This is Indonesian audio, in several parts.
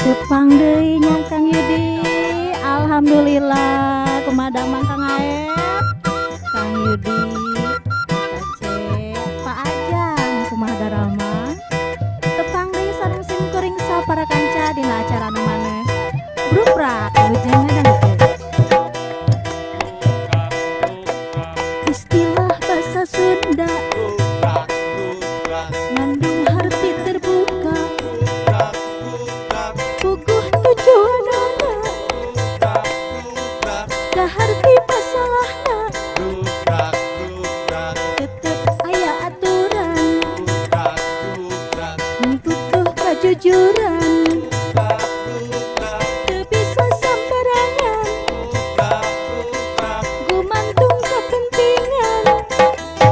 Jepang deui nya Kang Yudi. Alhamdulillah kumadamang Kang Aep, Kang Yudi, Cace, Pak Ajang, kumaha darama. Tepang deui sareng simkuring para kanca dina acara nu maneh. Bruprak lujeng ngadangkeun. Istilah bahasa Sunda ngandung arti terbuka, puguh tujuanana, kaharti masalahna, tetep aya aturan, butuh kejujuran, teu bisa sambarangan, gumantung kepentingan.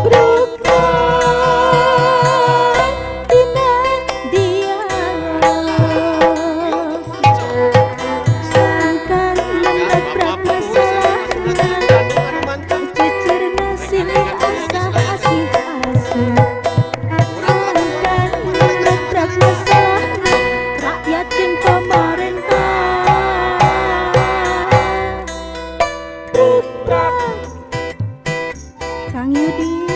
Bruprak dina dialog, sangkan menabrak masalahna, cecerna silih asah asih asuh, sangkan menabrak masalahna, rakyat jeung pamarentah. Bruprak Kang Yudi,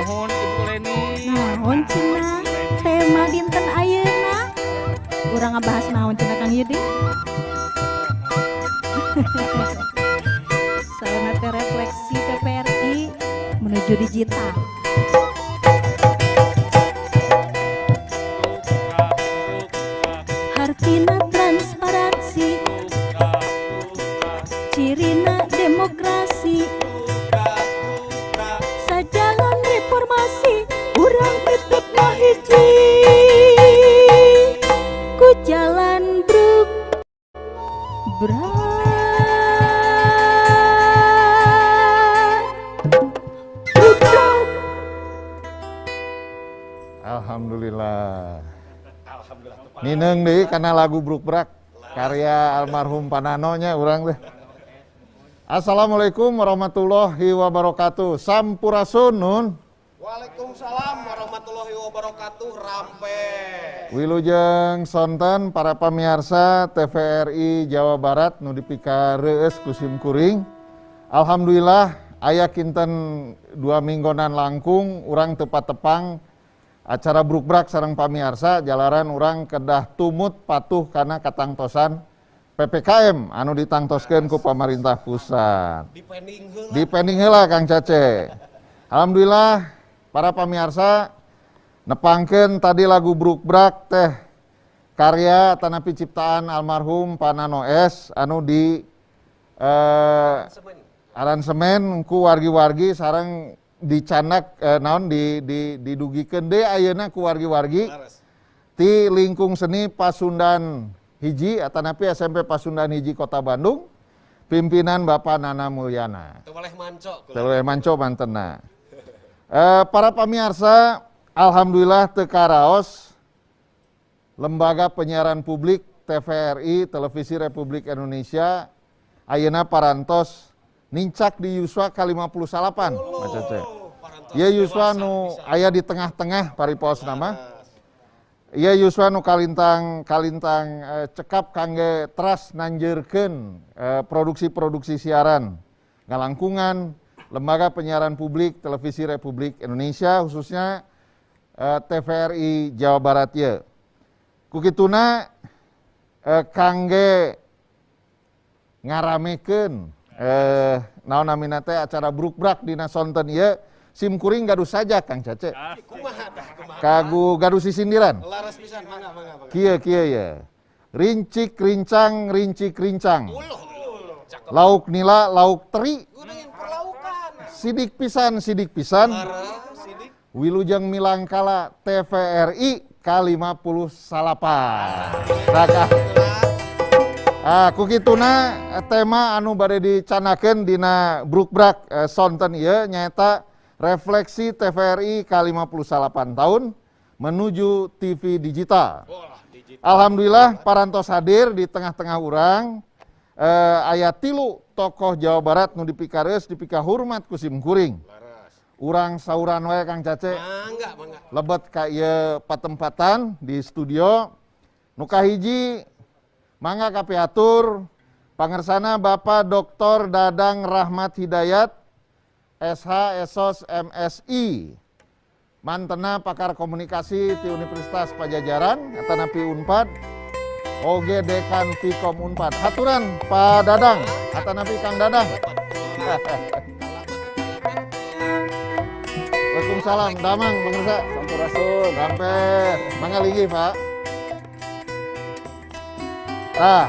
Mohon Ibu Leni. naon cenah tema dinten ayeuna? Urang ngabahas naon cenah Kang Yudi? Sauna teh refleksi TVRI menuju digital. Hartina transparansi, cirina demokrasi, sajalan reformasi, urang tetep hiji ku jalan Bruprak. Bruprak. Alhamdulillah. Nineng deui kana lagu Bruprak karya almarhum Pananonya urang teh. Assalamualaikum warahmatullahi wabarakatuh. Sampurasun nun. Waalaikumsalam warahmatullahi wabarakatuh. Rampe. Wilujeng sonten para pamirsa TVRI Jawa Barat nu dipikareus ku simkuring. Alhamdulillah aya kinten 2 minggonan langkung urang tepat tepang acara Bruprak sareng pamirsa jalaran urang kedah tumut patuh kana katangtosan PPKM anu ditangtoskeun ku pamarintah pusat. Dipending heula Kang Cace. Alhamdulillah para pamirsa nepangkeun tadi lagu Bruprak teh karya tanapi ciptaan almarhum Panano S anu di aransemen ku wargi-wargi sareng dicanak naon didugikeun deui ayeuna ku wargi-wargi ti lingkung seni Pasundan hiji atanapi SMP Pasundan hiji Kota Bandung pimpinan Bapak Nana Mulyana. Teu boleh manco mantenna. Para pamirsa, alhamdulillah teu karaos Lembaga Penyiaran Publik TVRI Televisi Republik Indonesia ayeuna parantos nincak di yuswa ke-58. Ieu yuswa nu aya di tengah-tengah paripos nama. Ieu yuswa nu kalintang cekap kangge teras nanjeurkeun produksi-produksi siaran ngalangkungan Lembaga Penyiaran Publik Televisi Republik Indonesia khususnya TVRI Jawa Barat ye. Kukituna kangge ngaramekeun naon namina teh acara Bruprak dina sonten ieu simkuring gaduh saja Kang Cace. Kagu gaduh sisindiran. Laras pisan mangga. Kieu ya. Rincik rincang. Lauk nila lauk teri. Sidik pisan. Wilujeng Milangkala TVRI K58. Raka. Kukituna tema anu bade dicanakeun dina brukbrak sonten ieu nyaeta refleksi TVRI K58 tahun menuju TV digital. Alhamdulillah parantos hadir di tengah-tengah urang aya 3 tokoh Jawa Barat nu dipikareus dipika hormat ku sim kuring. Urang sauran wae Kang Cace. Mangga. Lebet ka ieu patempatan di studio. Nu kahiji mangga kapiatur pangersana Bapak Dr. Dadang Rahmat Hidayat SH Esos MSI. Mantena pakar komunikasi di Universitas Pajajaran atanapi Unpad. Oge Dekan Pikom Unpad. Haturan Pak Dadang atanapi Kang Dadang. Waalaikumsalam, damang pangersa. Sampurasun. Sampai mangga linggih Pak. Nah,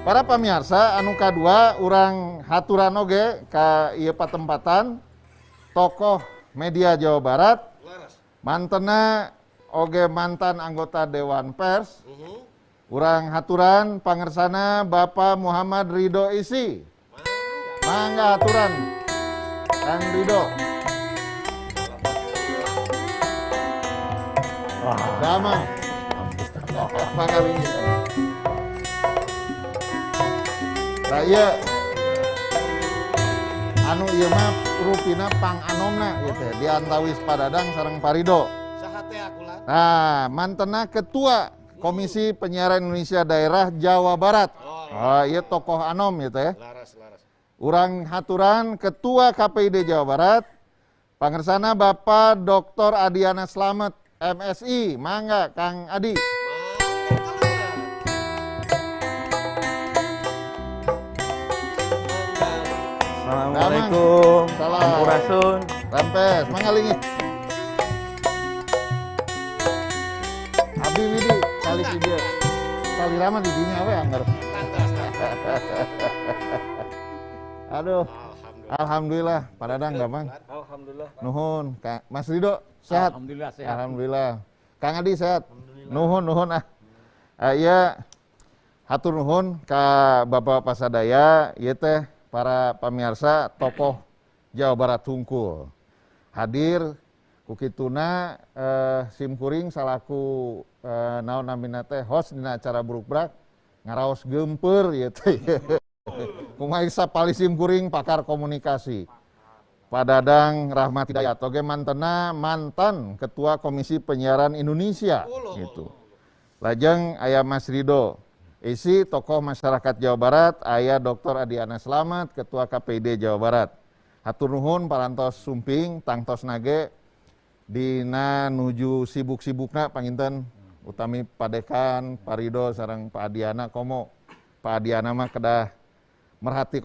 para pamirsa anu kadua urang haturan oge ka ieu patempatan tokoh media Jawa Barat. Mantena oge mantan anggota Dewan Pers. Urang haturan pangersana Bapak Muhammad Ridho Isi. Mangga haturan Kang Ridho. Damang. Mangga linggih. Nah iya anu ieu mah rupina panganomna ieu teh diantawis Pak Dadang sareng Pak Ridho. Saha teh akulah? Nah, mantena ketua Komisi Penyiaran Indonesia Daerah Jawa Barat. Ieu tokoh anom ieu teh. Laras. Urang haturan ketua KPID Jawa Barat pangersana Bapak Dr. Adiana Slamet MSI. Mangga Kang Adi. Assalamualaikum. Salam. Sampurasun. Rampes, mangga linggih. Abi Widi kali video. Kali rama di dinya we anggar. Aduh. Alhamdulillah, Pak Dadang gampang. Alhamdulillah. Nuhun, Mas Ridho sehat. Alhamdulillah sehat. Alhamdulillah. Kang Adi sehat. Nuhun iya hatur nuhun ka Bapak Pasadaya ieu teh para pamirsa tokoh Jawa Barat hungkul. Hadir kukituna sim kuring salaku naon namina teh host dina acara brukbrak ngaraos gempeur ieu teh. Kumaha sapali sim kuring pakar komunikasi. Pak Dadang Rahmat Hidayat oge mantena mantan ketua Komisi Penyiaran Indonesia gitu. Lajeng aya Mas Ridho Isi tokoh masyarakat Jawa Barat, aya Dr. Adiana Slamet ketua KPID Jawa Barat. Hatur nuhun parantos sumping tangtos nage dina nuju sibuk-sibukna panginten utami Pak Dekan, Pak Ridho sareng Pak Adiana komo. Pak Adiana mah kedah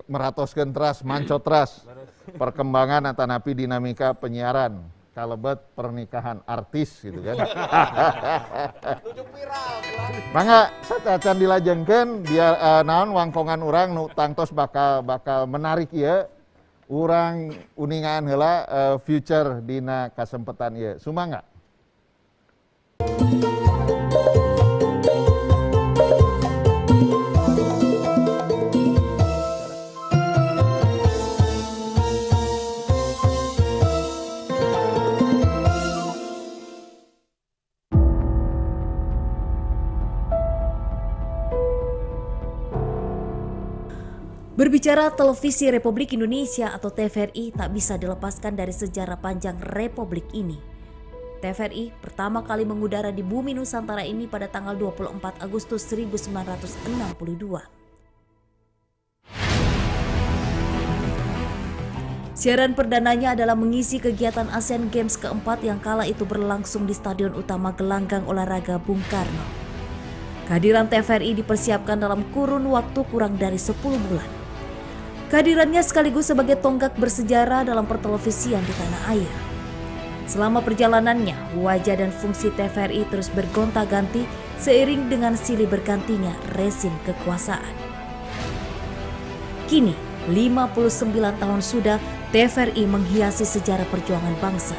merhatoskeun teras, mancot teras perkembangan atanapi dinamika penyiaran kalebet pernikahan artis gitu kan. Tujuh viral. Mangga sacacan dilajengkeun biar naon wangkongan urang nu tangtos bakal menarik ieu urang uningan heula future dina kasempetan ieu. Sumangga. Berbicara Televisi Republik Indonesia atau TVRI tak bisa dilepaskan dari sejarah panjang Republik ini. TVRI pertama kali mengudara di bumi Nusantara ini pada tanggal 24 Agustus 1962. Siaran perdananya adalah mengisi kegiatan Asian Games keempat yang kala itu berlangsung di Stadion Utama Gelanggang Olahraga Bung Karno. Kehadiran TVRI dipersiapkan dalam kurun waktu kurang dari 10 bulan. Kehadirannya sekaligus sebagai tonggak bersejarah dalam pertelevisian di tanah air. Selama perjalanannya, wajah dan fungsi TVRI terus bergonta-ganti seiring dengan silih bergantinya rezim kekuasaan. Kini, 59 tahun sudah TVRI menghiasi sejarah perjuangan bangsa.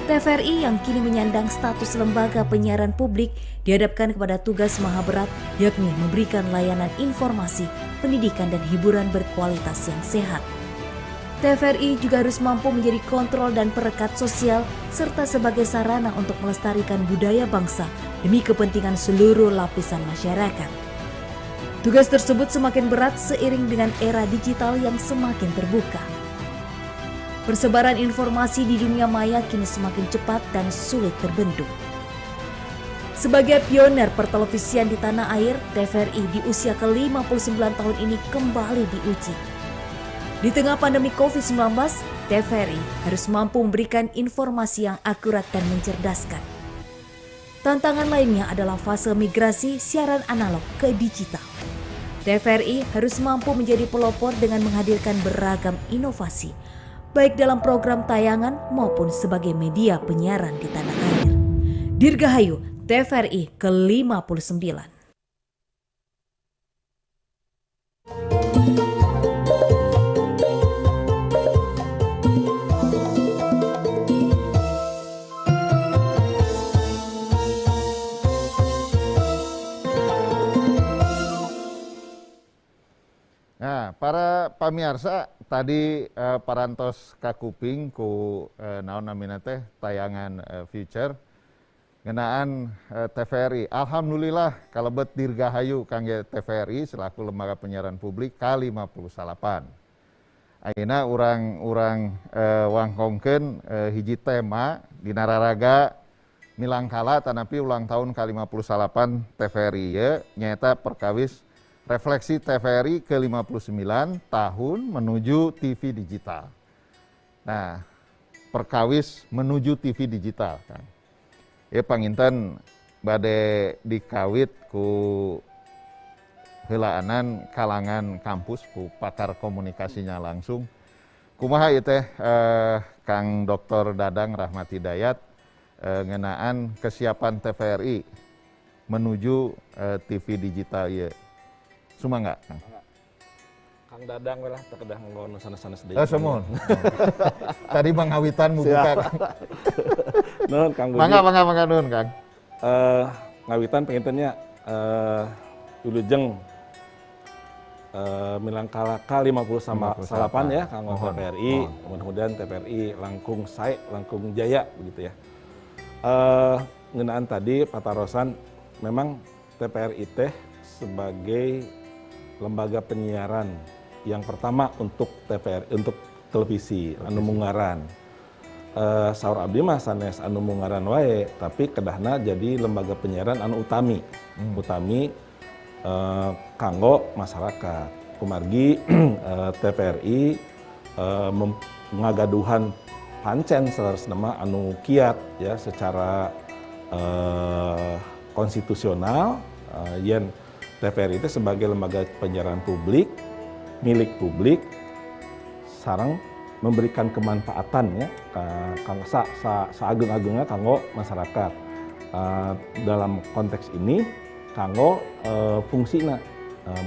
TVRI yang kini menyandang status lembaga penyiaran publik dihadapkan kepada tugas maha berat, yakni memberikan layanan informasi, pendidikan dan hiburan berkualitas yang sehat. TVRI juga harus mampu menjadi kontrol dan perekat sosial serta sebagai sarana untuk melestarikan budaya bangsa demi kepentingan seluruh lapisan masyarakat. Tugas tersebut semakin berat seiring dengan era digital yang semakin terbuka. Persebaran informasi di dunia maya kini semakin cepat dan sulit terbendung. Sebagai pioner pertelevisian di tanah air, TVRI di usia ke-59 tahun ini kembali diuji. Di tengah pandemi COVID-19, TVRI harus mampu memberikan informasi yang akurat dan mencerdaskan. Tantangan lainnya adalah fase migrasi siaran analog ke digital. TVRI harus mampu menjadi pelopor dengan menghadirkan beragam inovasi, baik dalam program tayangan maupun sebagai media penyiaran di tanah air. Dirgahayu, TVRI ke-59. Nah, para pamirsa tadi parantos kakuping ku naon namina teh tayangan future ngenaan TVRI. Alhamdulillah kalebet dirgahayu kangge TVRI selaku lembaga penyiaran publik K58. Ayeuna urang wangkongkeun hiji tema di nararaga milangkala tanapi ulang tahun K58 TVRI ye nyaeta perkawis refleksi TVRI ke-59 tahun menuju TV digital. Nah, perkawis menuju TV digital kan. Ya panginten bade dikawit ku heulaanan kalangan kampus ku pakar komunikasinya langsung. Kumaha ieu teh Kang Dr. Dadang Rahmat Hidayat ngenaan kesiapan TVRI menuju TV digital ieu. Sumangga, Kang. Kang Dadang lah, terkedah nggon sana-sana sedih. Semun. Tadi mangawitan mubuka. Nuhun Kang Budi. Mangga nuhun, Kang. Ngawitan pengintennya wilujeng milangkala K58 ya kanggo TVRI. Mudah-mudahan TVRI langkung sae, langkung jaya begitu ya. Ngeunaan tadi patarosan memang TVRI teh sebagai lembaga penyiaran yang pertama untuk TVRI, untuk televisi anu mungaran. Saur abdi mah sanes anu mungaran wae, tapi kedahna jadi lembaga penyiaran anu utami. Utami kanggo masyarakat. Kumargi TVRI ngagaduhan pancen saeureusna mah anu kiat ya secara konstitusional yen TVRI itu sebagai lembaga penyiaran publik, milik publik, sareng memberikan kemanfaatan ya, kanggo saageng-agengna kanggo masyarakat. Dalam konteks ini, kanggo fungsina,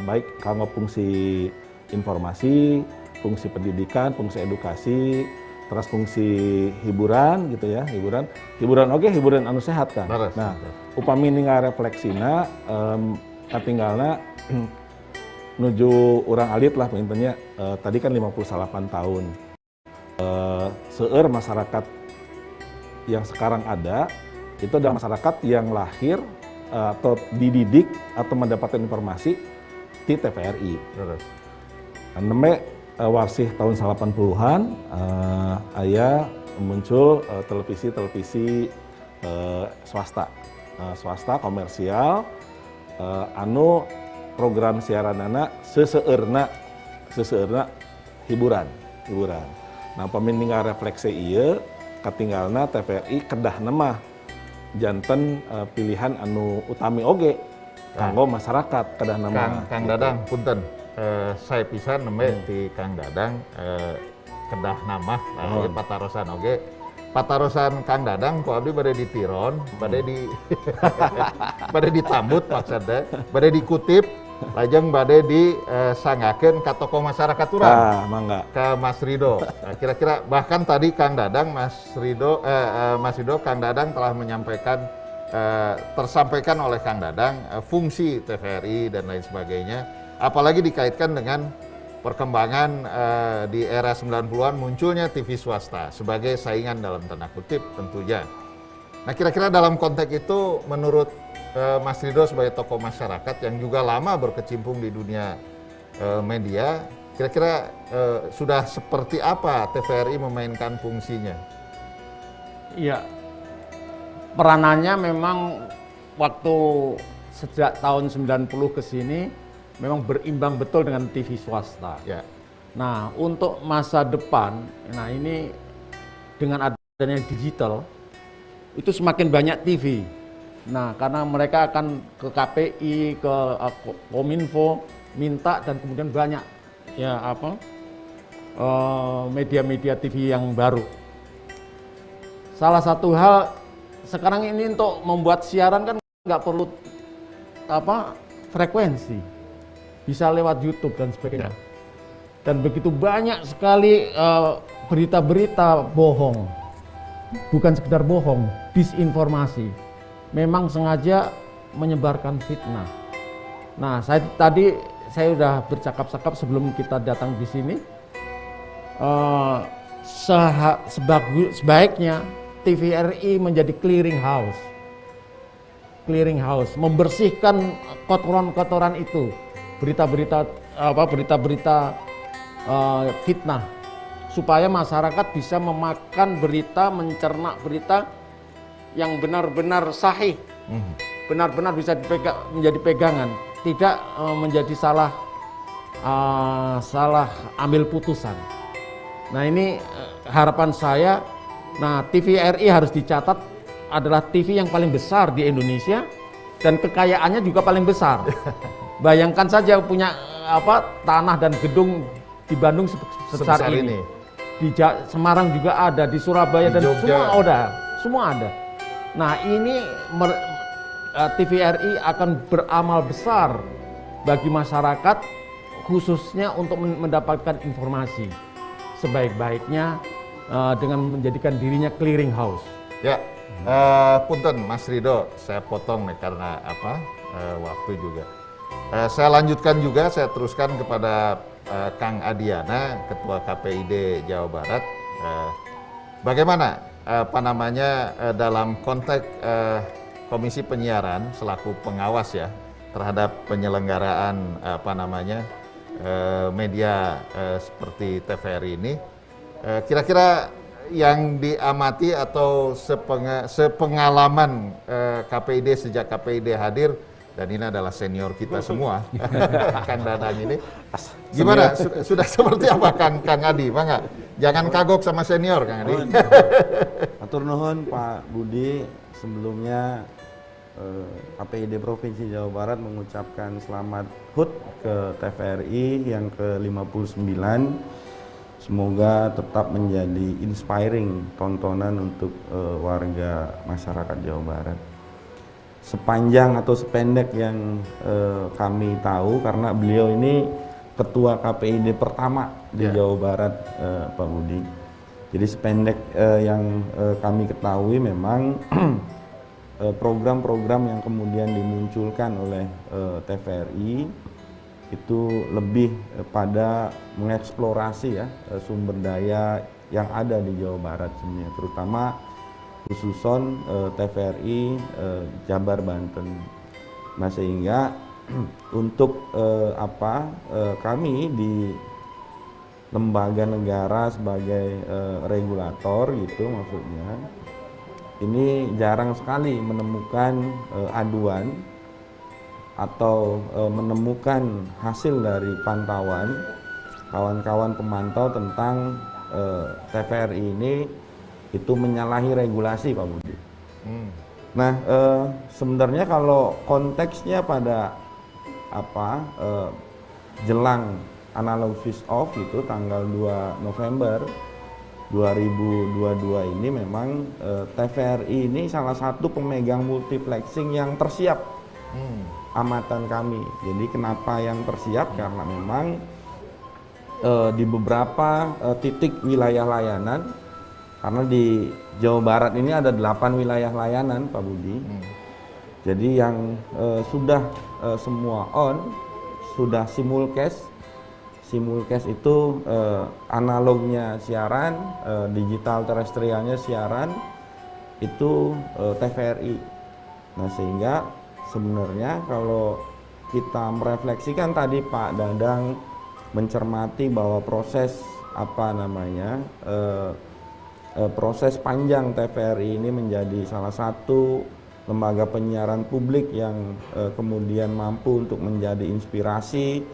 baik kanggo fungsi informasi, fungsi pendidikan, fungsi edukasi, terus fungsi hiburan gitu ya, hiburan oke, hiburan anu sehat kan. Nah, upami ninggal refleksina, katinggalna nuju urang alit lah pengintennya tadi kan 58 tahun. Seueur masyarakat yang sekarang ada itu adalah masyarakat yang lahir atau dididik atau mendapatkan informasi di TVRI. Nembe warsih tahun 80-an aya muncul televisi swasta komersial anu program siaranana seseueurna hiburan. Nah, pamininggal refleksi ieu katinggalna TVRI kedahna mah janten pilihan anu utami oge kanggo masyarakat kedahna mah. Kang Dadang punten. Saya pisan nembe di Kang Dadang kedah nama patarosan oge. Patarosan Kang Dadang ku abdi bade ditiron, bade di bade ditambut maksudnya, bade dikutip lajeng bade disanggakeun ka tokoh masyarakat urang. Mangga. Ke Mas Rido. Nah, kira-kira bahkan tadi Kang Dadang, Mas Rido, Kang Dadang telah menyampaikan, tersampaikan oleh Kang Dadang fungsi TVRI dan lain sebagainya. Apalagi dikaitkan dengan perkembangan di era 90-an munculnya TV swasta sebagai saingan dalam tanda kutip tentunya. Nah kira-kira dalam konteks itu menurut Mas Rido sebagai tokoh masyarakat yang juga lama berkecimpung di dunia media, kira-kira sudah seperti apa TVRI memainkan fungsinya? Iya, peranannya memang waktu sejak tahun 90 ke sini memang berimbang betul dengan TV swasta. Ya. Nah, untuk masa depan, nah ini dengan adanya digital, itu semakin banyak TV. Nah, karena mereka akan ke KPI, ke Kominfo, minta dan kemudian banyak ya media-media TV yang baru. Salah satu hal sekarang ini untuk membuat siaran kan nggak perlu frekuensi, bisa lewat YouTube dan sebagainya. Dan begitu banyak sekali berita-berita bohong, bukan sekedar bohong, disinformasi. Memang sengaja menyebarkan fitnah. Nah, saya sudah bercakap-cakap sebelum kita datang di sini. Sebaiknya TVRI menjadi clearing house, membersihkan kotoran-kotoran itu, berita-berita fitnah, supaya masyarakat bisa memakan berita, mencerna berita yang benar-benar sahih, benar-benar bisa menjadi pegangan, tidak menjadi salah ambil putusan. Nah ini harapan saya. Nah TVRI harus dicatat adalah TV yang paling besar di Indonesia dan kekayaannya juga paling besar. Bayangkan saja punya tanah dan gedung di Bandung sebesar ini. Di Semarang juga ada, di Surabaya di dan Jogja. Semua ada. Nah ini TVRI akan beramal besar bagi masyarakat, khususnya untuk mendapatkan informasi sebaik-baiknya dengan menjadikan dirinya clearing house. Ya, punten Mas Rido, saya potong nih karena waktu juga. Saya lanjutkan juga, saya teruskan kepada Kang Adiana, Ketua KPID Jawa Barat. Bagaimana dalam konteks Komisi Penyiaran selaku pengawas ya terhadap penyelenggaraan media seperti TVRI ini, kira-kira yang diamati atau sepengalaman KPID sejak KPID hadir, dan ini adalah senior kita semua, Kang Dadang ini, gimana? Sudah seperti apa Kang Adi? Mangga, jangan kagok sama senior Kang Adi. Atur nuhun Pak Budi, sebelumnya KPID Provinsi Jawa Barat mengucapkan selamat HUT ke TVRI yang ke-59. Semoga tetap menjadi inspiring tontonan untuk warga masyarakat Jawa Barat. Sepanjang atau sependek yang kami tahu, karena beliau ini ketua KPID pertama di Jawa Barat, Pak Budi. Jadi sependek yang kami ketahui memang program-program yang kemudian dimunculkan oleh TVRI itu lebih pada mengeksplorasi ya sumber daya yang ada di Jawa Barat sebenarnya, terutama khususon TVRI Jabar Banten. Nah sehingga untuk kami di lembaga negara sebagai regulator gitu maksudnya, ini jarang sekali menemukan aduan atau menemukan hasil dari pantauan kawan-kawan pemantau tentang TVRI ini itu menyalahi regulasi, Pak Budi. Nah, sebenarnya kalau konteksnya pada jelang analog switch off itu tanggal 2 November 2022 ini memang TVRI ini salah satu pemegang multiplexing yang tersiap. amatan kami. Jadi kenapa yang tersiap karena memang di beberapa titik wilayah layanan, karena di Jawa Barat ini ada 8 wilayah layanan, Pak Budi. Jadi yang sudah semua sudah simulcast. Simulcast itu analognya siaran, digital terestrialnya siaran, itu TVRI. Nah sehingga sebenarnya kalau kita merefleksikan tadi Pak Dadang mencermati bahwa proses proses panjang TVRI ini menjadi salah satu lembaga penyiaran publik yang kemudian mampu untuk menjadi inspirasi,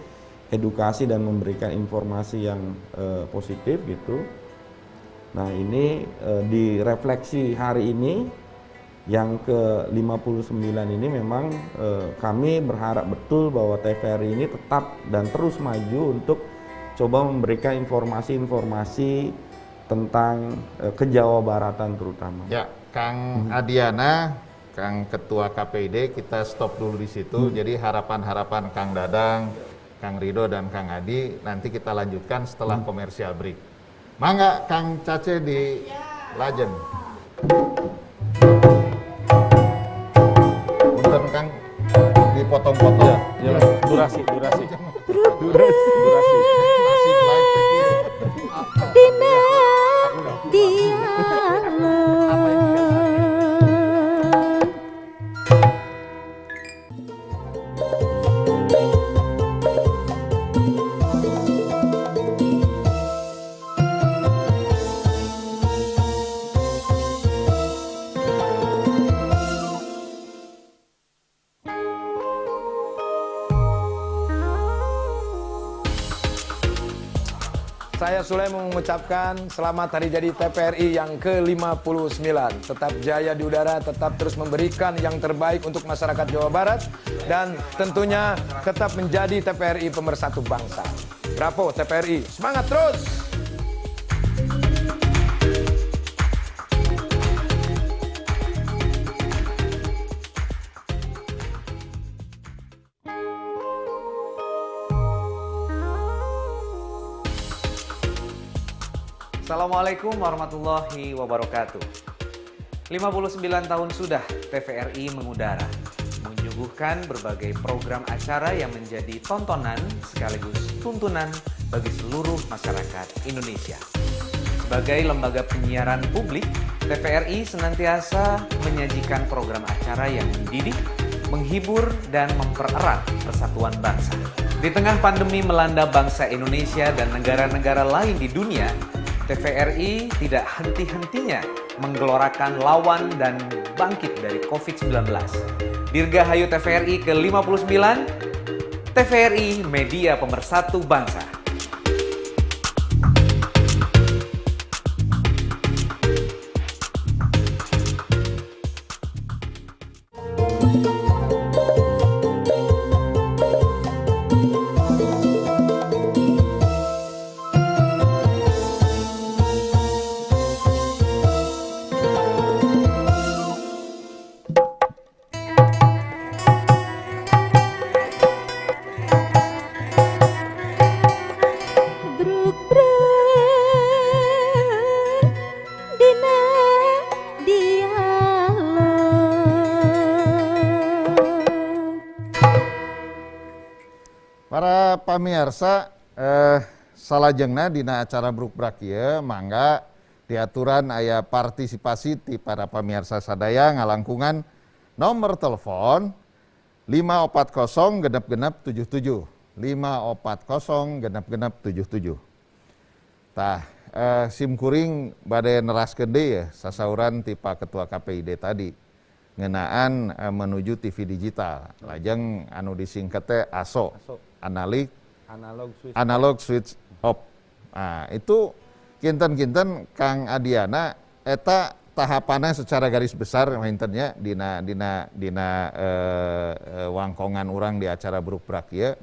edukasi dan memberikan informasi yang positif gitu. Nah ini direfleksi hari ini yang ke-59 ini memang kami berharap betul bahwa TVRI ini tetap dan terus maju untuk coba memberikan informasi-informasi tentang kejawabaratan terutama. Ya, Kang Adiana, Kang Ketua KPID, kita stop dulu di situ. Jadi harapan-harapan Kang Dadang, Kang Rido dan Kang Adi nanti kita lanjutkan setelah komersial break. Mangga Kang Cace di Lajen. Punten Kang dipotong-potong. Ya, durasi. Nasib live begini. Dina dialog. Saya Sulaiman mengucapkan selamat hari jadi TVRI yang ke-59. Tetap jaya di udara, tetap terus memberikan yang terbaik untuk masyarakat Jawa Barat. Dan tentunya tetap menjadi TVRI pemersatu bangsa. Bravo TVRI, semangat terus! Assalamualaikum warahmatullahi wabarakatuh. 59 tahun sudah TVRI mengudara, menyuguhkan berbagai program acara yang menjadi tontonan sekaligus tuntunan bagi seluruh masyarakat Indonesia. Sebagai lembaga penyiaran publik, TVRI senantiasa menyajikan program acara yang mendidik, menghibur, dan mempererat persatuan bangsa. Di tengah pandemi melanda bangsa Indonesia dan negara-negara lain di dunia, TVRI tidak henti-hentinya menggelorakan lawan dan bangkit dari COVID-19. Dirgahayu TVRI ke-59, TVRI Media Pemersatu Bangsa. Para pamirsa, salajengna dina acara brukbrak ieu mangga diaturan aya partisipasi ti para pamirsa sadaya ngalangkungan nomor telepon 540 genep-genep 77 540 genep-genep 77. Tah sim kuring bade neraskeun deui ya sasauran ti Pak Ketua KPID tadi ngeunaan menuju TV digital. Lajeng anu disingkat teh ASO. Analog switch off. Nah, itu kinten-kinten Kang Adiana eta tahapannya secara garis besar maintennya dina wangkongan urang di acara brukbrak ieu.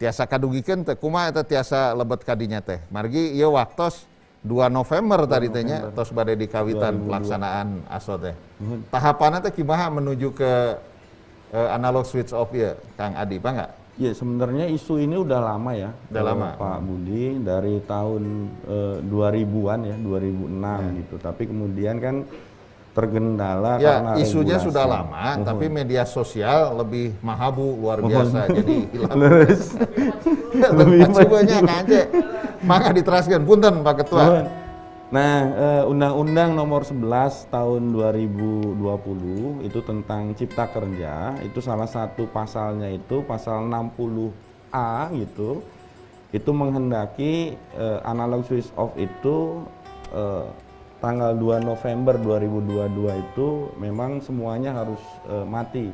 Tiasa kadugikeun teh kumaha eta tiasa lebet kadinya teh. Margi ieu waktos 2 November tadi teh nya tos bade dikawitan pelaksanaan ASO teh. Tahapannya teh kumaha menuju ke analog switch off ya, Kang Adi, Pak nggak? Ya sebenarnya isu ini udah lama ya, Udah lama. Pak Budi, dari tahun 2000-an ya, 2006 gitu. Tapi kemudian kan tergendala Ya, karena isunya regulasi. sudah lama, tapi media sosial lebih mahabu luar biasa. Jadi hilang. Lebih banyak aja. Maka diteraskan, punten Pak Ketua. Nah, Undang-Undang Nomor 11 Tahun 2020 itu tentang Cipta Kerja, itu salah satu pasalnya itu pasal 60A gitu. Itu menghendaki analog switch off itu tanggal 2 November 2022 itu memang semuanya harus mati.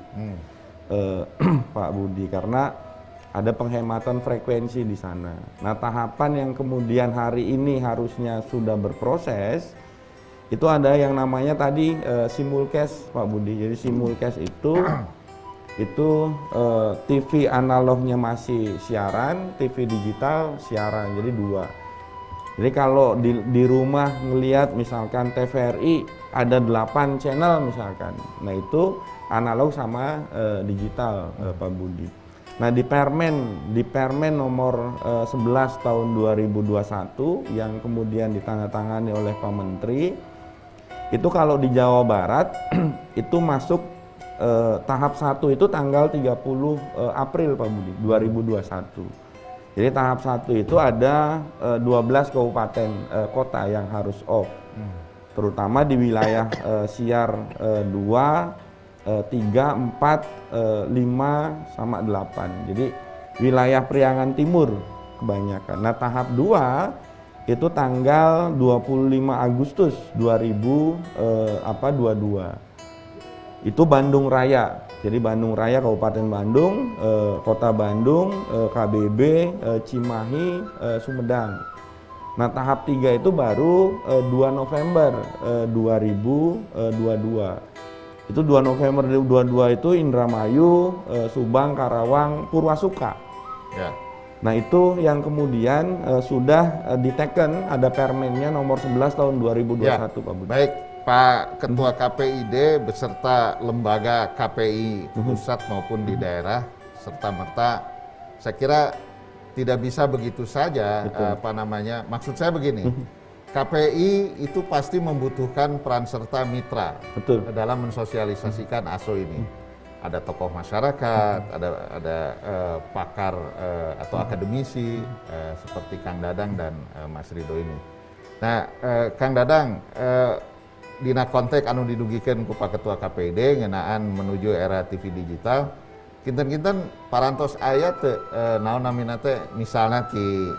Pak Budi, karena ada penghematan frekuensi di sana. Nah, tahapan yang kemudian hari ini harusnya sudah berproses, itu ada yang namanya tadi simulcast, Pak Budi. Jadi simulcast itu TV analognya masih siaran, TV digital siaran, jadi dua. Jadi kalau di rumah ngelihat misalkan TVRI ada 8 channel misalkan, nah itu analog sama digital, Pak Budi. Nah di Permen nomor 11 tahun 2021 yang kemudian ditandatangani oleh Pak Menteri, itu kalau di Jawa Barat itu masuk tahap 1 itu tanggal 30 April Pak Budi 2021. Jadi tahap 1 itu ada 12 kabupaten kota yang harus off, terutama di wilayah siar 2, 3, 4, 5, sama 8. Jadi wilayah Priangan Timur kebanyakan. Nah tahap 2 itu tanggal 25 Agustus 2022. Itu Bandung Raya. Jadi Bandung Raya, Kabupaten Bandung, Kota Bandung, KBB, Cimahi, Sumedang. Nah tahap 3 itu baru 2 November 2022. Itu 2 November 2022 itu Indramayu, Subang, Karawang, Purwasuka. Ya. Nah itu yang kemudian sudah diteken, ada permennya nomor 11 tahun 2021 Ya. Pak Budi. Baik, Pak Ketua KPID beserta lembaga KPI pusat maupun di daerah serta merta, saya kira tidak bisa begitu saja. Maksud saya begini, KPI itu pasti membutuhkan peran serta mitra dalam mensosialisasikan ASO ini. Ada tokoh masyarakat, ada pakar atau akademisi seperti Kang Dadang dan Mas Ridho ini. Nah, Kang Dadang, dina konteks anu didugikan ku Pak Ketua KPID ngenaan menuju era TV digital, kinten-kinten parantos aya teu naon namina teh misalna ti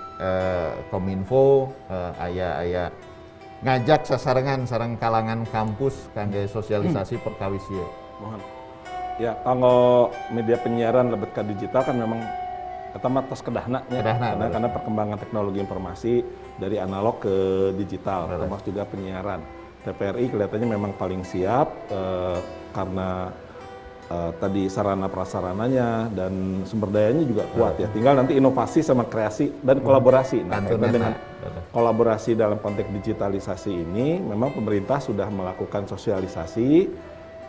Kominfo aya ngajak sasarengan sareng kalangan kampus kangge sosialisasi perkawis ieu. Mohon. Ya, kalau media penyiaran lebet ke digital kan memang eta mah tos kedahna karena perkembangan teknologi informasi dari analog ke digital, termasuk juga penyiaran. TVRI kelihatannya memang paling siap karena tadi sarana prasarananya dan sumber dayanya juga kuat ya. Tinggal nanti inovasi sama kreasi dan kolaborasi. Nah, dengan kolaborasi dalam konteks digitalisasi ini, memang pemerintah sudah melakukan sosialisasi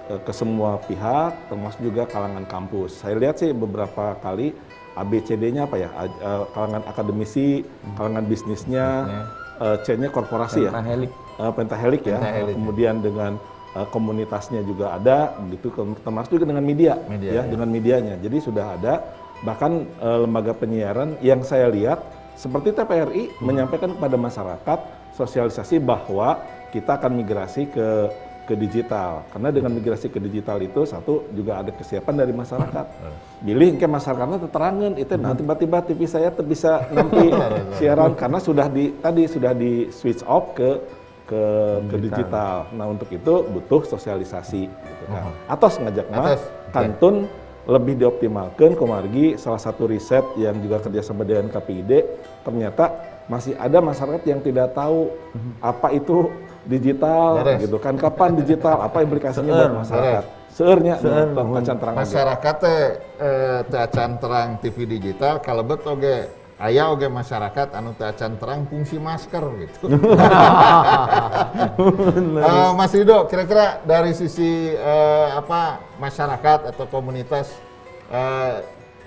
ke semua pihak, termasuk juga kalangan kampus. Saya lihat sih beberapa kali ABCD-nya apa ya, kalangan akademisi, kalangan bisnisnya, C-nya korporasi ya. Pentahelik ya, kemudian dengan komunitasnya juga ada, begitu termasuk juga dengan media ya, dengan medianya. Jadi sudah ada, bahkan lembaga penyiaran yang saya lihat seperti TVRI menyampaikan kepada masyarakat sosialisasi bahwa kita akan migrasi ke digital. Karena dengan migrasi ke digital itu satu juga ada kesiapan dari masyarakat. Bilih ke masyarakatnya terangan itu nah tiba-tiba TV saya bisa nanti siaran karena sudah di switch off ke digital. Nah untuk itu butuh sosialisasi gitu kan. Atos ngajak mah kantun lebih dioptimalkan kumargi salah satu riset yang juga kerjasama dengan KPID, ternyata masih ada masyarakat yang tidak tahu apa itu digital gitu kan, kapan digital, apa implikasinya buat masyarakat. Seurnya masyarakat teh acan terang TV digital kalebet oge aya oge masyarakat anu teu acan terang fungsi masker gitu. Mas Rido, kira-kira dari sisi masyarakat atau komunitas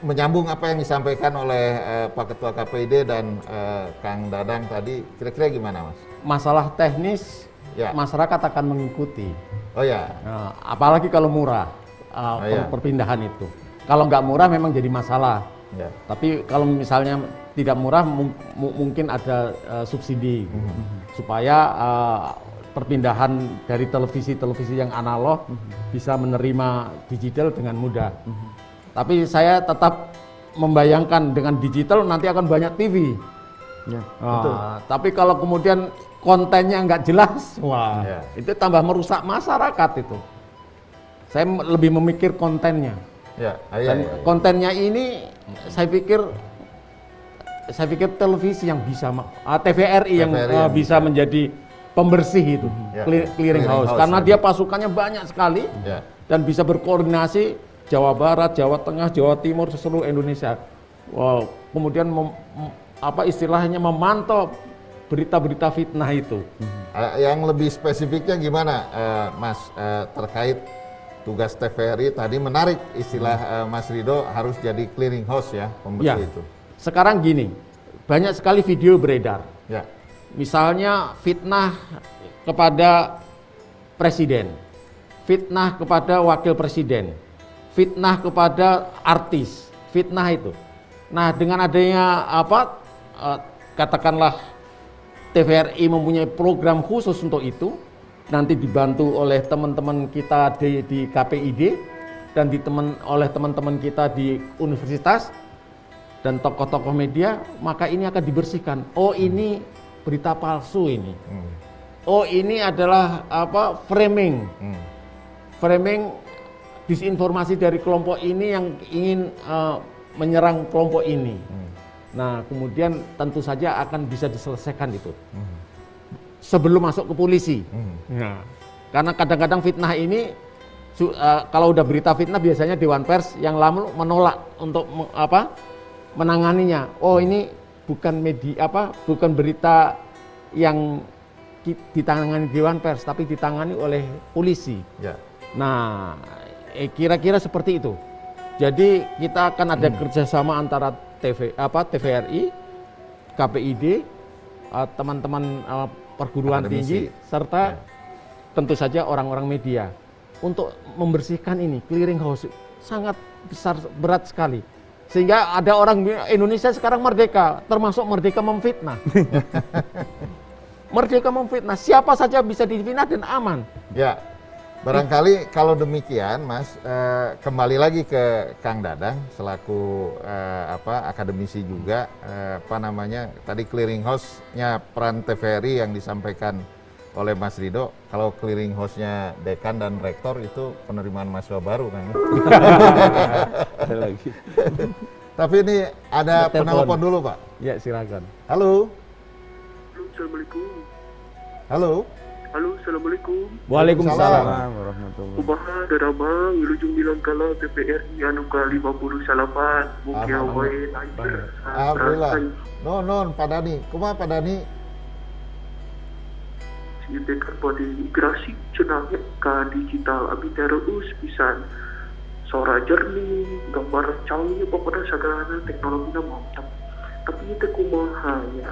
menyambung apa yang disampaikan oleh Pak Ketua KPID dan Kang Dadang tadi, kira-kira gimana Mas? Masalah teknis Ya. masyarakat akan mengikuti. Oh ya. Nah, apalagi kalau murah iya. perpindahan itu. Kalau nggak murah memang jadi masalah. Ya. Tapi kalau misalnya tidak murah mungkin ada subsidi supaya perpindahan dari televisi yang analog bisa menerima digital dengan mudah. Tapi saya tetap membayangkan dengan digital nanti akan banyak TV. Ya, Tapi kalau kemudian kontennya nggak jelas, wah Ya. itu tambah merusak masyarakat itu. Saya lebih memikir kontennya. Ya, Dan kontennya ini saya pikir televisi yang bisa TVRI yang bisa menjadi pembersih itu, Ya. clearing house karena dia pasukannya banyak sekali Ya. dan bisa berkoordinasi Jawa Barat, Jawa Tengah, Jawa Timur, seluruh Indonesia. Wow. Kemudian istilahnya memantau berita-berita fitnah itu. Yang lebih spesifiknya gimana, Mas, terkait tugas TVRI tadi menarik istilah Mas Rido harus jadi clearing house ya, pembersih Ya. itu. Sekarang gini, banyak sekali video beredar. Ya. Misalnya fitnah kepada presiden, fitnah kepada wakil presiden, fitnah kepada artis, fitnah itu. Nah, dengan adanya katakanlah TVRI mempunyai program khusus untuk itu, nanti dibantu oleh teman-teman kita di KPID dan oleh teman-teman kita di universitas dan tokoh-tokoh media, maka ini akan dibersihkan. Oh, ini berita palsu ini. Oh, ini adalah framing. Framing disinformasi dari kelompok ini yang ingin menyerang kelompok ini. Nah, kemudian tentu saja akan bisa diselesaikan itu sebelum masuk ke polisi. Nah, karena kadang-kadang fitnah ini kalau udah berita fitnah biasanya Dewan Pers yang lama menolak untuk menanganinya. Oh, ini bukan bukan berita yang ditangani Dewan Pers, tapi ditangani oleh polisi. Ya. Nah, kira-kira seperti itu. Jadi kita akan ada kerjasama antara TVRI, KPID, teman-teman perguruan Akademisi. tinggi, serta tentu saja orang-orang media untuk membersihkan ini. Clearing house sangat besar, berat sekali. Sehingga ada orang Indonesia sekarang merdeka, termasuk merdeka memfitnah. Merdeka memfitnah, siapa saja bisa difitnah dan aman. Ya, barangkali kalau demikian, Mas, kembali lagi ke Kang Dadang selaku akademisi juga, tadi clearing house-nya peran TVRI yang disampaikan oleh Mas Rido. Kalau clearing house-nya dekan dan rektor itu penerimaan mahasiswa baru, Kang. Ada lagi. Tapi ini ada penelpon dulu, Pak. Ya, silakan. Halo. Assalamualaikum. Halo. Halo, Assalamualaikum. Waalaikumsalam. warahmatullahi Kumaha darabang wilujeng bilang kala TVRI anu ke-58 mugia wae lancar. Alhamdulillah. Non Pak Dani. Kumaha Pak Dani? Si dekan pada migrasi cenah ka digital abi terus pisan. Suara jernih, gambar canggih pokoknya segala teknologi mantap. Tapi itu kumaha ya.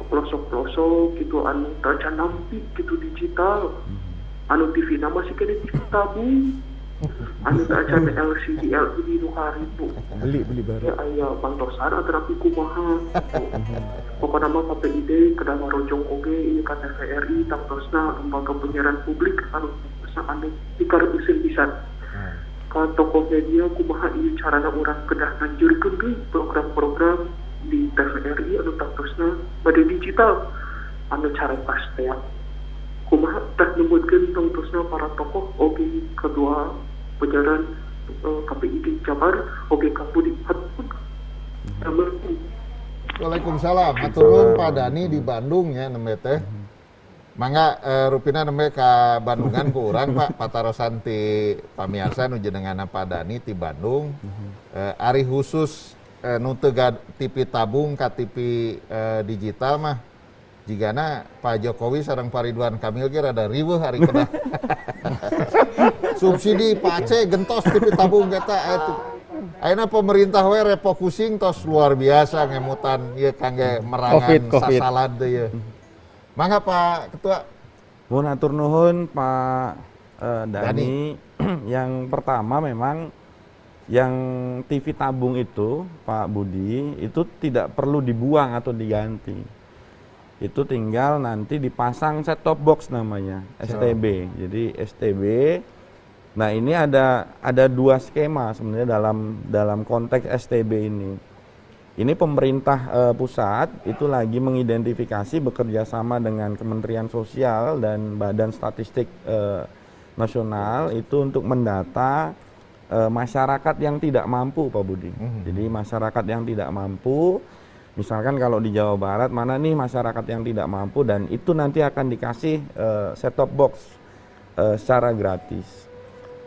Pelosok-pelosok gitu anu taca nampik gitu digital anu TV na masih kena TV tabung anu taca LCD LED nu haribu Beli baru. ya aya bantosan terapi kumaha pokoknya mah KPID kedah marojong oge ieu ka TVRI tangtosna lembaga penyiaran publik anu anu dikareuseun pisan ka tokoh media kumaha ieu carana urang kedah nganjurkeun deui program-program di TVRI anu tangtosna bade digital anu cara pasti ya kumaha tak nyebutkeun tangtosna para tokoh oge kedua penyiaran KPID Jabar oge Kapudi Hatput. Waalaikumsalam. Hatur nuhun Pak Dani di Bandung ya nembe teh. Mangga rupina nembe ka Bandungan ku urang Pak patarosan ti pamiarsa nu jenenganna Pak Dani ti Bandung. Ari khusus nu teu TV tabung ka TV digital mah jigana Pak Jokowi sareng Pak Ridwan Kamil ge rada riweuh hari kena. Subsidi Pak Aceh gentos TV tabung eta ayeuna pemerintah we refocusing tos luar biasa ngemutan ieu kangge merangan COVID. sasalad teh ieu. Mangga Pak Ketua. Mun atur nuhun Pak Dani. Yang pertama memang yang TV tabung itu Pak Budi itu tidak perlu dibuang atau diganti. Itu tinggal nanti dipasang set top box namanya, STB. Jadi STB. Nah, ini ada dua skema sebenarnya dalam konteks STB ini. Ini pemerintah pusat itu lagi mengidentifikasi bekerja sama dengan Kementerian Sosial dan Badan Statistik Nasional itu untuk mendata masyarakat yang tidak mampu, Pak Budi. Jadi masyarakat yang tidak mampu, misalkan kalau di Jawa Barat mana nih masyarakat yang tidak mampu, dan itu nanti akan dikasih set top box secara gratis.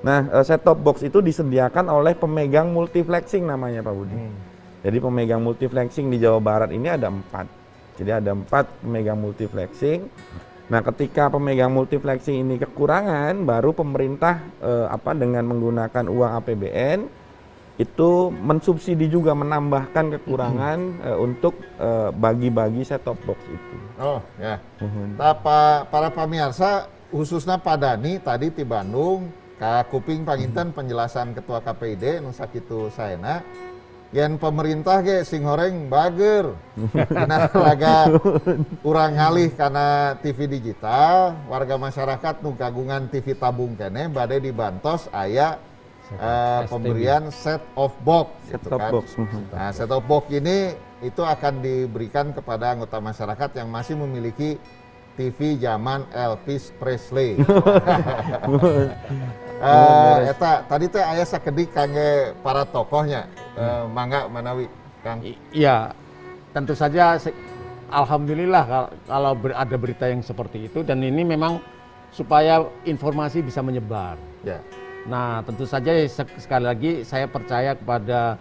Nah, set top box itu disediakan oleh pemegang multiplexing namanya, Pak Budi. Jadi pemegang multiplexing di Jawa Barat ini ada 4. Jadi ada 4 pemegang multiplexing. Nah, ketika pemegang multiplexing ini kekurangan, baru pemerintah dengan menggunakan uang APBN itu mensubsidi juga, menambahkan kekurangan untuk bagi-bagi set top box itu. Oh ya. Para pemirsa khususnya Pak Dani tadi di Bandung, ka kuping panginten penjelasan Ketua KPID nu sakitu saena. Yen pemerintah ge sing horeng bager. Karena laga urang ngalih karena TV digital, warga masyarakat nu kagungan TV tabung kene bade dibantos aya pemberian set of box gitu kan. Nah, set of box ini itu akan diberikan kepada anggota masyarakat yang masih memiliki TV zaman Elvis Presley. Eta tadi teh aya sakedik kangge para tokohnya. Mangga Manawi, Kang. Iya, tentu saja alhamdulillah kalau ada berita yang seperti itu, dan ini memang supaya informasi bisa menyebar. Ya. Nah, tentu saja sekali lagi saya percaya kepada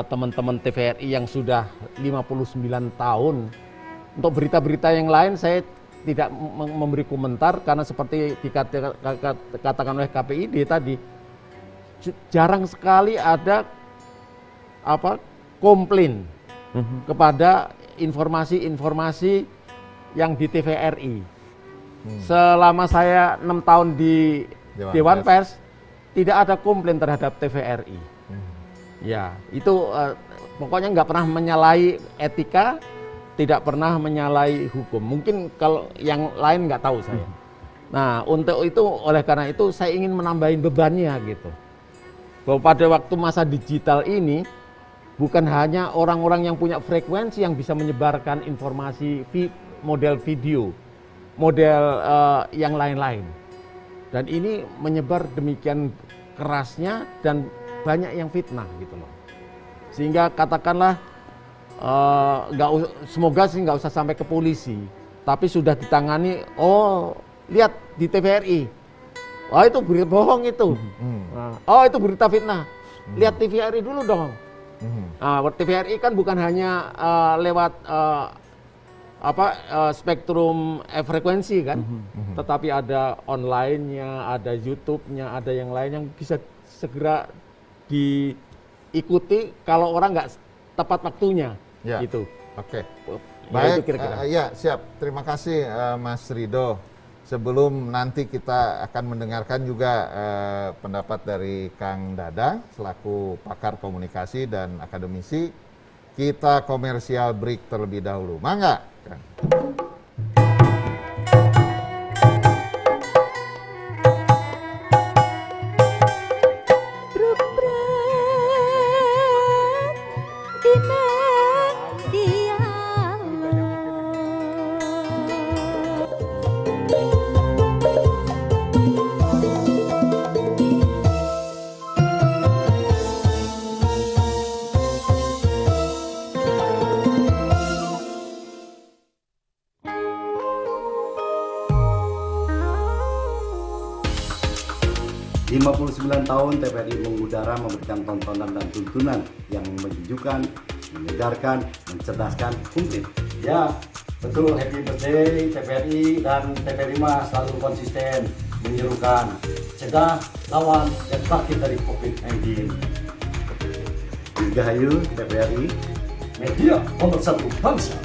teman-teman TVRI yang sudah 59 tahun. Untuk berita-berita yang lain saya tidak memberi komentar karena seperti dikatakan oleh KPID tadi, jarang sekali ada komplain kepada informasi-informasi yang di TVRI. Selama saya 6 tahun di Dewan Pers, tidak ada komplain terhadap TVRI. Ya, itu pokoknya nggak pernah menyalahi etika, tidak pernah menyalahi hukum. Mungkin kalau yang lain nggak tahu saya. Nah, untuk itu, oleh karena itu saya ingin menambahin bebannya gitu. Bahwa pada waktu masa digital ini, bukan hanya orang-orang yang punya frekuensi yang bisa menyebarkan informasi model video, model yang lain-lain. Dan ini menyebar demikian kerasnya dan banyak yang fitnah gitu loh. Sehingga katakanlah semoga sih nggak usah sampai ke polisi, tapi sudah ditangani. Oh, lihat di TVRI, oh itu berita bohong itu. Oh itu berita fitnah. Lihat TVRI dulu dong. TVRI kan bukan hanya lewat spektrum frekuensi kan, tetapi ada online-nya, ada YouTube-nya, ada yang lain yang bisa segera diikuti kalau orang nggak tepat waktunya. Ya. Gitu. Oke. Ya, Baik, kira-kira. ya siap. Terima kasih Mas Rido. Sebelum nanti kita akan mendengarkan juga pendapat dari Kang Dadang selaku pakar komunikasi dan akademisi, kita komersial break terlebih dahulu. Mangga, Kang. 59 tahun TVRI mengudara memberikan tontonan dan tuntunan yang menunjukkan, menyegarkan, mencerdaskan, komplit. Ya, betul, happy birthday TVRI, dan TVRI mah selalu konsisten menyerukan cegah, lawan, dan bangkit dari COVID-19. Dirgahayu TVRI, media nomor 1 bangsa.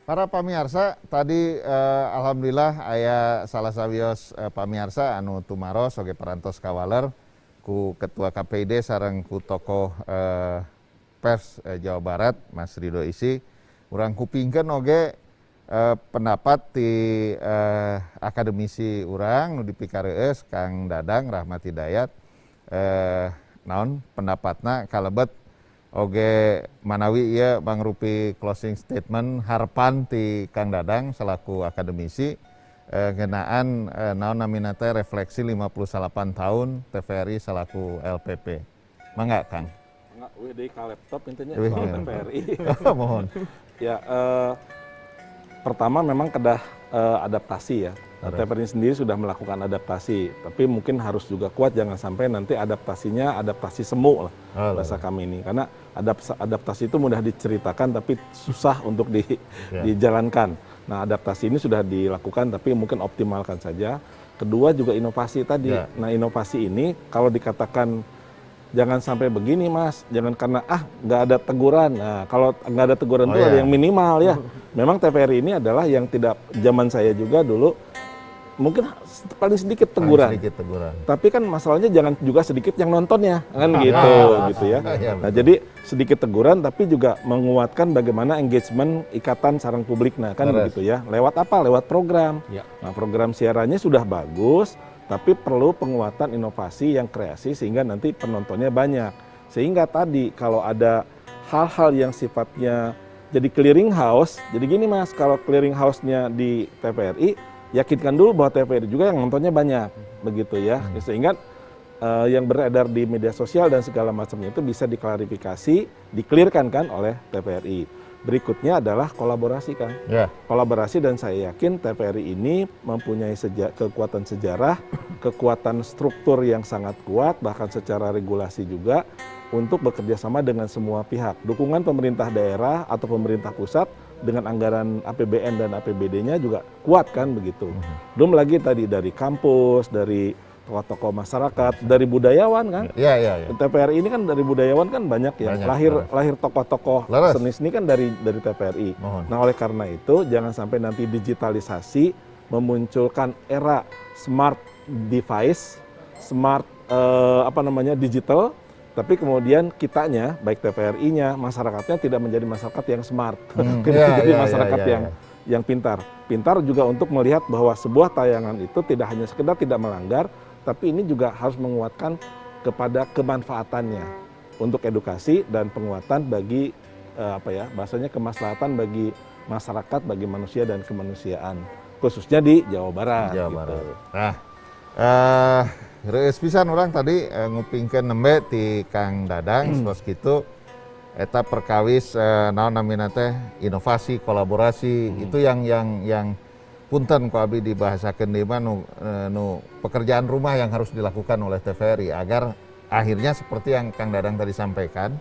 Para pamirsa, tadi alhamdulillah aya salah sawios pamirsa anu tumaros sebagai parantos kawaler ku Ketua KPID sareng ku tokoh pers Jawa Barat Mas Ridho Isi, urang kupingkeun oge pendapat ti akademisi urang nu dipikareus Kang Dadang Rahmat Hidayat, naon pendapatna kalebet oge manawi ieu mangrupi closing statement harapan ti Kang Dadang selaku akademisi ngeunaan naon namina teh refleksi 58 tahun TVRI selaku LPP. Mangga Kang. Mangga we deui ka laptop intinya Wih, soal ya. TVRI. Mohon. Ya, pertama memang kedah adaptasi ya. TVRI sendiri sudah melakukan adaptasi, tapi mungkin harus juga kuat, jangan sampai nanti adaptasinya adaptasi semu lah bahasa kami ini. Karena adaptasi itu mudah diceritakan tapi susah untuk dijalankan. Nah, adaptasi ini sudah dilakukan tapi mungkin optimalkan saja. Kedua juga inovasi tadi. Nah, inovasi ini kalau dikatakan jangan sampai begini Mas, jangan karena nggak ada teguran. Nah, kalau nggak ada teguran itu ada yang minimal ya. Memang TVRI ini adalah yang tidak, zaman saya juga dulu mungkin paling sedikit teguran. Tapi kan masalahnya jangan juga sedikit yang nontonnya, kan gitu ya. Nah, jadi sedikit teguran tapi juga menguatkan bagaimana engagement ikatan sareng publik, nah kan begitu ya. Lewat apa? Lewat program. Nah, program siarannya sudah bagus, tapi perlu penguatan inovasi yang kreasi sehingga nanti penontonnya banyak. Sehingga tadi kalau ada hal-hal yang sifatnya jadi clearing house, jadi gini Mas, kalau clearing house-nya di TVRI, yakinkan dulu bahwa TVRI juga yang nontonnya banyak, begitu ya. Sehingga yang beredar di media sosial dan segala macamnya itu bisa diklarifikasi, diklirkan kan oleh TVRI. Berikutnya adalah kolaborasi kan. Kolaborasi, dan saya yakin TVRI ini mempunyai kekuatan sejarah, kekuatan struktur yang sangat kuat, bahkan secara regulasi juga untuk bekerja sama dengan semua pihak. Dukungan pemerintah daerah atau pemerintah pusat dengan anggaran APBN dan APBD-nya juga kuat kan begitu. Belum lagi tadi dari kampus, dari tokoh-tokoh masyarakat, dari budayawan kan. TVRI ini kan dari budayawan kan banyak ya. Lahir tokoh-tokoh seni ini kan dari TVRI. Nah, oleh karena itu jangan sampai nanti digitalisasi memunculkan era smart device, smart digital, tapi kemudian kitanya, baik TVRI-nya, masyarakatnya tidak menjadi masyarakat yang smart, jadi masyarakat yang pintar. Pintar juga untuk melihat bahwa sebuah tayangan itu tidak hanya sekedar tidak melanggar, tapi ini juga harus menguatkan kepada kemanfaatannya untuk edukasi dan penguatan bagi bahasanya kemaslahatan bagi masyarakat, bagi manusia dan kemanusiaan, khususnya di Jawa Barat. Nah, reus pisan orang tadi ngupingkeun nembe ti Kang Dadang seperti kitu eta perkawis naon namina teh inovasi, kolaborasi itu yang punten ku abdi dibahasakeun deui mah nu pekerjaan rumah yang harus dilakukan oleh TVRI agar akhirnya seperti yang Kang Dadang tadi sampaikan,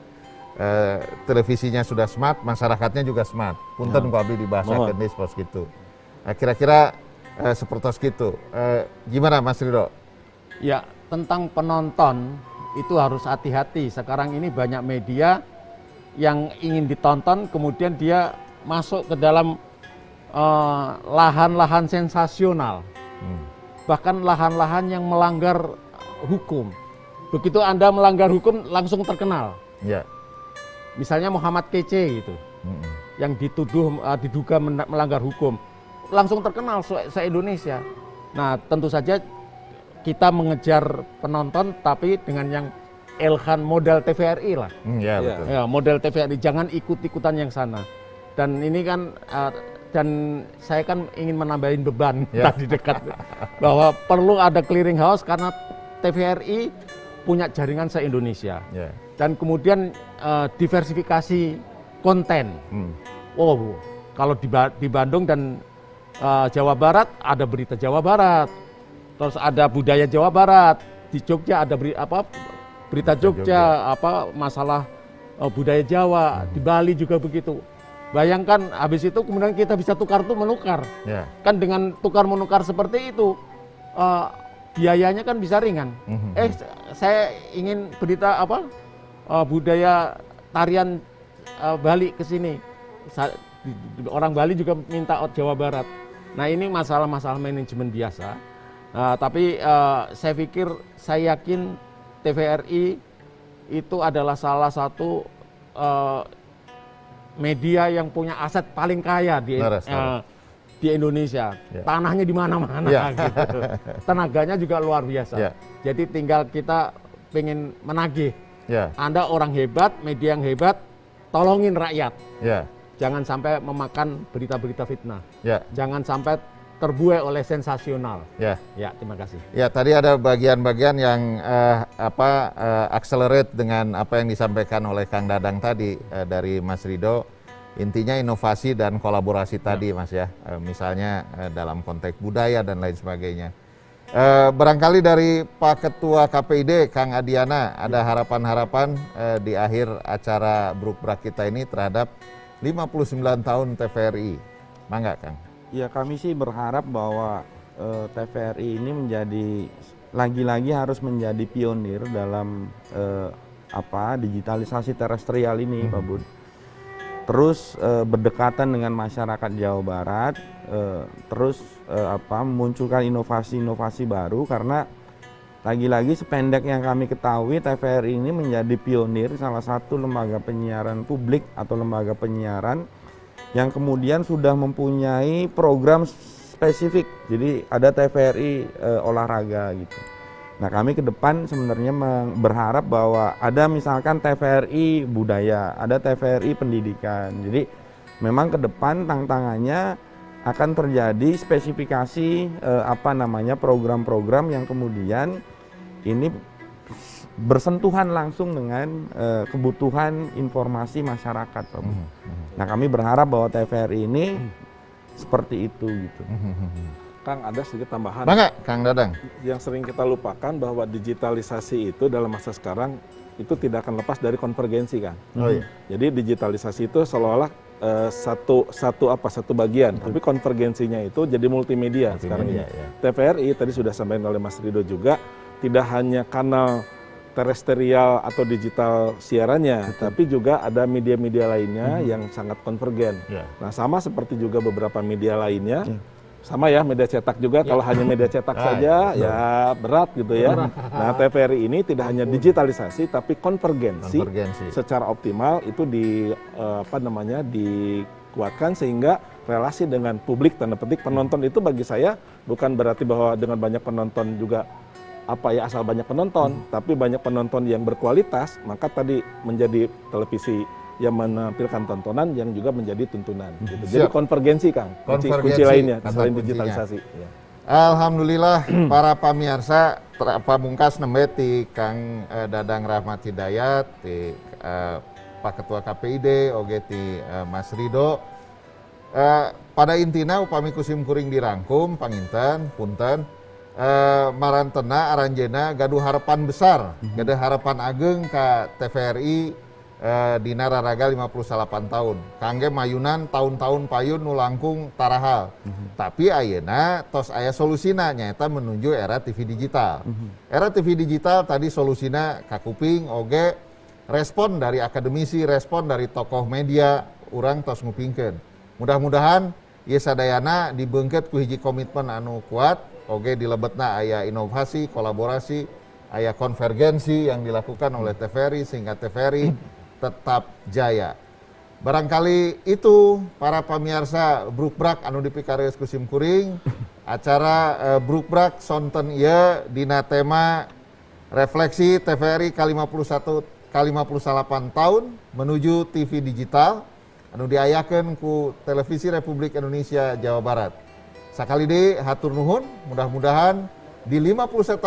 televisinya sudah smart, masyarakatnya juga smart. Punten ku abdi dibahasakeun deui seperti kitu. Kira-kira seperti itu. Gimana Mas Ridho? Ya, tentang penonton itu harus hati-hati. Sekarang ini banyak media yang ingin ditonton, kemudian dia masuk ke dalam lahan-lahan sensasional. Bahkan lahan-lahan yang melanggar hukum. Begitu Anda melanggar hukum langsung terkenal. Ya. Misalnya Muhammad Kece gitu, yang diduga melanggar hukum, langsung terkenal se-Indonesia. Nah, tentu saja kita mengejar penonton, tapi dengan yang Elkhan model TVRI lah. Ya, betul. Ya, model TVRI, jangan ikut-ikutan yang sana. Dan ini kan, dan saya kan ingin menambahin beban tadi dekat, bahwa perlu ada clearing house karena TVRI punya jaringan se-Indonesia. Dan kemudian diversifikasi konten. Oh, kalau di Bandung dan Jawa Barat ada berita Jawa Barat, terus ada budaya Jawa Barat. Di Jogja ada berita Jogja, masalah budaya Jawa. Di Bali juga begitu. Bayangkan habis itu kemudian kita bisa tukar tuh menukar. Kan dengan tukar menukar seperti itu biayanya kan bisa ringan. Saya ingin berita budaya tarian Bali ke sini. Orang Bali juga minta Jawa Barat. Nah, ini masalah-masalah manajemen biasa. Tapi saya yakin TVRI itu adalah salah satu media yang punya aset paling kaya di Indonesia. Tanahnya di mana-mana gitu. Tenaganya juga luar biasa. Jadi tinggal kita pengen menagih. Anda orang hebat, media yang hebat, tolongin rakyat. Jangan sampai memakan berita-berita fitnah. Jangan sampai terbuai oleh sensasional. Terima kasih. Ya, tadi ada bagian-bagian yang accelerate dengan apa yang disampaikan oleh Kang Dadang tadi dari Mas Rido. Intinya inovasi dan kolaborasi tadi, Mas ya. Misalnya dalam konteks budaya dan lain sebagainya. Barangkali dari Pak Ketua KPID, Kang Adiana, ada harapan-harapan di akhir acara Brukbrak kita ini terhadap 59 tahun TVRI. Mangga, Kang. Ya, kami sih berharap bahwa TVRI ini lagi-lagi harus menjadi pionir dalam digitalisasi terestrial ini, Pak Bud. Terus berdekatan dengan masyarakat Jawa Barat, terus memunculkan inovasi-inovasi baru, karena lagi-lagi sependek yang kami ketahui TVRI ini menjadi pionir, salah satu lembaga penyiaran publik atau lembaga penyiaran yang kemudian sudah mempunyai program spesifik. Jadi ada TVRI olahraga gitu. Nah, kami ke depan sebenarnya berharap bahwa ada misalkan TVRI budaya, ada TVRI pendidikan. Jadi memang ke depan tantangannya akan terjadi spesifikasi program-program yang kemudian ini bersentuhan langsung dengan kebutuhan informasi masyarakat. Nah, kami berharap bahwa TVRI ini seperti itu gitu. Kang, ada sedikit tambahan. Bangga, Kang Dadang. Yang sering kita lupakan bahwa digitalisasi itu dalam masa sekarang itu tidak akan lepas dari konvergensi, Kang. Jadi digitalisasi itu seolah-olah satu bagian, tapi konvergensinya itu jadi multimedia sekarang ini. TVRI tadi sudah sampaikan oleh Mas Rido juga, tidak hanya kanal terestrial atau digital siarannya, tapi juga ada media-media lainnya yang sangat konvergen. Nah, sama seperti juga beberapa media lainnya, sama ya, media cetak juga. Kalau hanya media cetak saja ya berat gitu ya. Nah, TVRI ini tidak hanya digitalisasi tapi konvergensi. Secara optimal itu dikuatkan sehingga relasi dengan publik, tanda petik penonton itu bagi saya bukan berarti bahwa dengan banyak penonton juga asal banyak penonton, tapi banyak penonton yang berkualitas, maka tadi menjadi televisi yang menampilkan tontonan yang juga menjadi tuntunan. Gitu. Jadi konvergensi, Kang. Kunci lainnya selain digitalisasi. Ya. Alhamdulillah para pamirsa pamungkas nembe ti Kang Dadang Rahmat Hidayat, ti Pak Ketua KPID, oge ti Mas Rido. Pada intina upami kusim kuring dirangkum, panginten, punten, marantena aranjena gaduh harapan besar, gaduh harapan ageng ka TVRI dina raraga 58 tahun. Kangge mayunan tahun-tahun payun nu langkung tarahal. Tapi ayeuna tos aya solusina nyaeta menuju era TV digital. Era TV digital tadi solusina kakuping oge respon dari akademisi, respon dari tokoh media, urang tos ngupingkeun. Mudah-mudahan ieu sadayana dibeungkeut ku hiji komitmen anu kuat, oge dilebetna aya inovasi, kolaborasi aya konvergensi yang dilakukan oleh TVRI sehingga TVRI tetap jaya. Barangkali itu para pemirsa Brukbrak anu dipikareus ku simkuring, acara Brukbrak sonten ieu dina tema refleksi TVRI ke-58 tahun menuju TV digital anu diayakeun ku Televisi Republik Indonesia Jawa Barat. Sakali deui hatur nuhun, mudah-mudahan di 58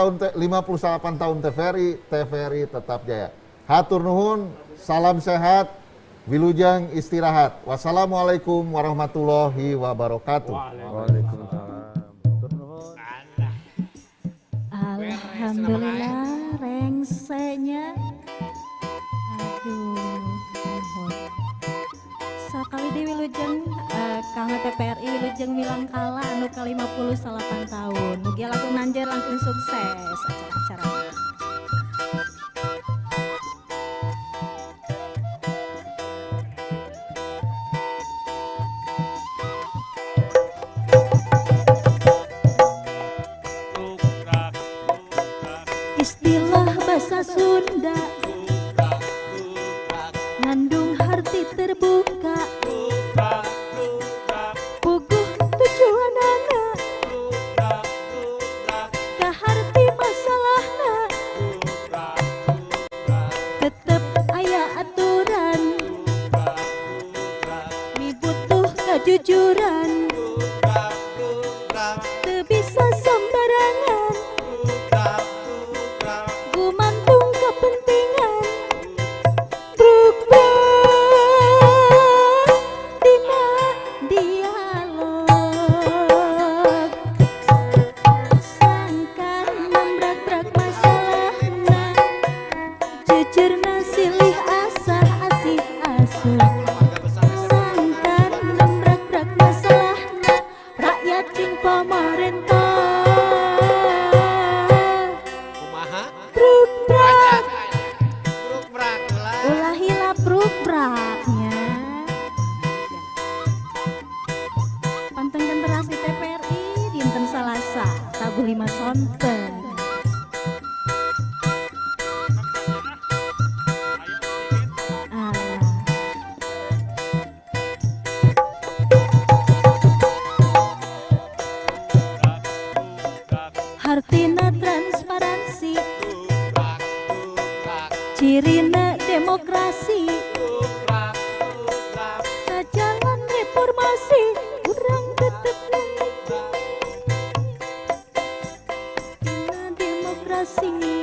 tahun TVRI tetap jaya. Hatur nuhun, salam sehat, wilujeng istirahat. Wassalamualaikum warahmatullahi wabarakatuh. Alhamdulillah rengsenya. Aduh, nuhun. Sakali di wilujeng Kang TVRI wilujeng milang kala anu ka 58 tahun. Mugi langkung nanjer langkung sukses acara-acara. Istilah bahasa Sunda ngandung arti terbuka, puguh tujuanana, kaharti masalahna, tetep aya aturan, mibutuh kejujuran, teu bisa sembarangan, gumantung kepentingan. Panteng generasi TVRI dinten Salasa tabuh 5 sonten. Hartina transparansi, cirina demokrasi, sajalan reformasi, kurang tetep demokrasi.